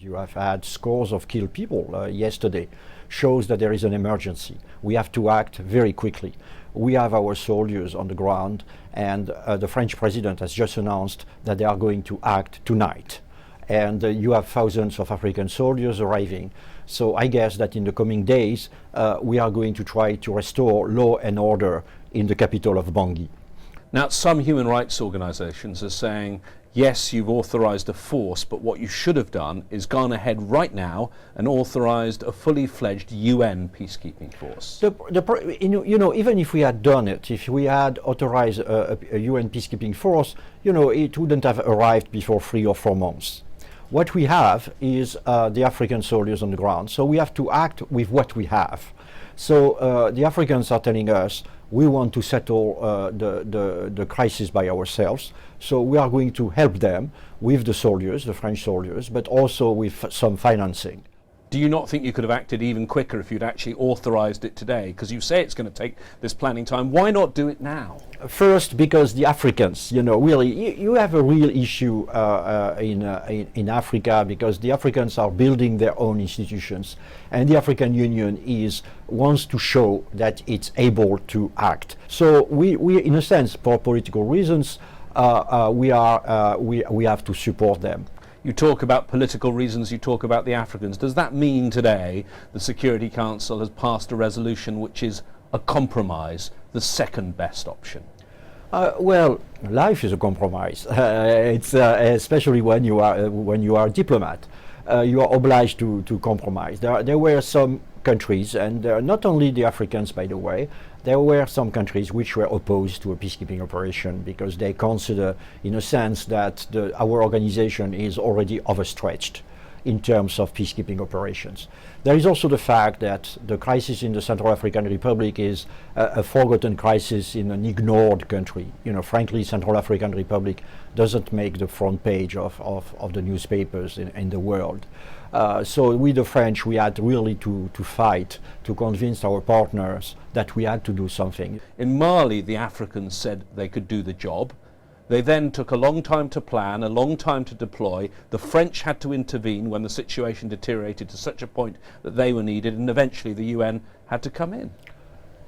You have had scores of killed people yesterday, shows that there is an emergency. We have to act very quickly. We have our soldiers on the ground, and the French president has just announced that they are going to act tonight. And you have thousands of African soldiers arriving. So I guess that in the coming days, we are going to try to restore law and order in the capital of Bangui. Now, some human rights organisations are saying, yes, you've authorised a force, but what you should have done is gone ahead right now and authorised a fully fledged UN peacekeeping force. Even if we had done it, if we had authorised a UN peacekeeping force, it wouldn't have arrived before 3 or 4 months. What we have is the African soldiers on the ground, so we have to act with what we have. So the Africans are telling us, we want to settle the crisis by ourselves. So we are going to help them with the soldiers, the French soldiers, but also with some financing. Do you not think you could have acted even quicker if you'd actually authorised it today? Because you say it's going to take this planning time. Why not do it now? First, because the Africans, really, you have a real issue in Africa, because the Africans are building their own institutions, and the African Union wants to show that it's able to act. So we in a sense, for political reasons, we have to support them. You talk about political reasons, you talk about the Africans. Does that mean today the Security Council has passed a resolution which is a compromise, the second best option? Well, life is a compromise. It's especially when you are a diplomat. You are obliged to compromise. There were some countries, and not only the Africans, by the way, there were some countries which were opposed to a peacekeeping operation because they consider, in a sense, that our organization is already overstretched in terms of peacekeeping operations. There is also the fact that the crisis in the Central African Republic is a forgotten crisis in an ignored country. Frankly, Central African Republic doesn't make the front page of the newspapers in the world. So with the French, we had really to fight to convince our partners that we had to do something. In Mali, the Africans said they could do the job. They then took a long time to plan, a long time to deploy. The French had to intervene when the situation deteriorated to such a point that they were needed, and eventually the UN had to come in.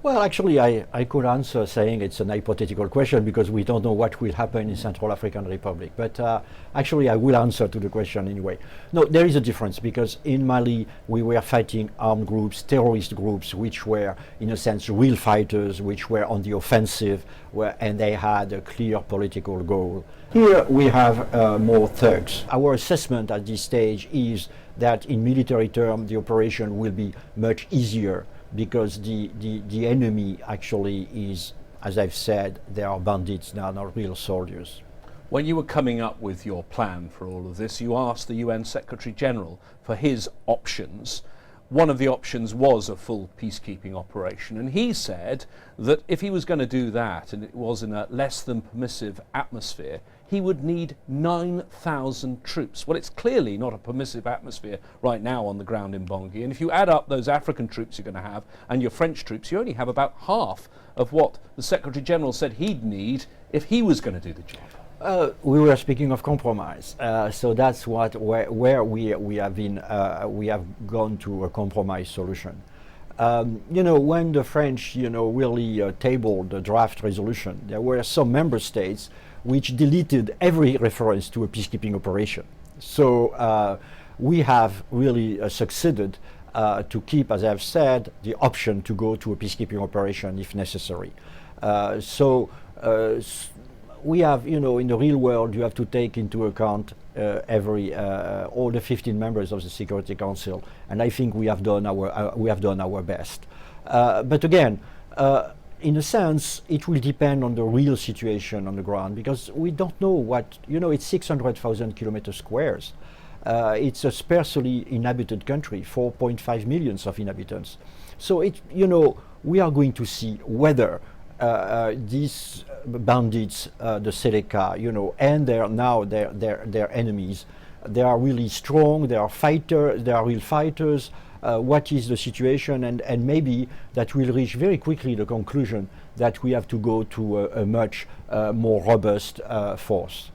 Well, actually, I could answer saying it's an hypothetical question because we don't know what will happen in Central African Republic. But actually, I will answer to the question anyway. No, there is a difference because in Mali, we were fighting armed groups, terrorist groups, which were, in a sense, real fighters, which were on the offensive, and they had a clear political goal. Here we have more thugs. Our assessment at this stage is that in military terms, the operation will be much easier because the enemy actually is, as I've said, they are bandits, they are not real soldiers. When you were coming up with your plan for all of this, you asked the UN Secretary General for his options. One of the options was a full peacekeeping operation, and he said that if he was going to do that, and it was in a less than permissive atmosphere, he would need 9,000 troops. Well, it's clearly not a permissive atmosphere right now on the ground in Bangui, and if you add up those African troops you're going to have and your French troops, you only have about half of what the Secretary General said he'd need if he was going to do the job. We were speaking of compromise, so that's where we have gone to a compromise solution. When the French, really tabled the draft resolution, there were some member states which deleted every reference to a peacekeeping operation. So we have really succeeded to keep, as I've said, the option to go to a peacekeeping operation if necessary. We have, in the real world, you have to take into account all the 15 members of the Security Council, and I think we have done our best. But again, in a sense, it will depend on the real situation on the ground because we don't know what, it's 600,000 kilometers squares. It's a sparsely inhabited country, 4.5 million of inhabitants. So we are going to see whether these bandits, the Seleka, and their enemies, they are really strong, they are real fighters. What is the situation, and maybe that will reach very quickly the conclusion that we have to go to a much more robust force.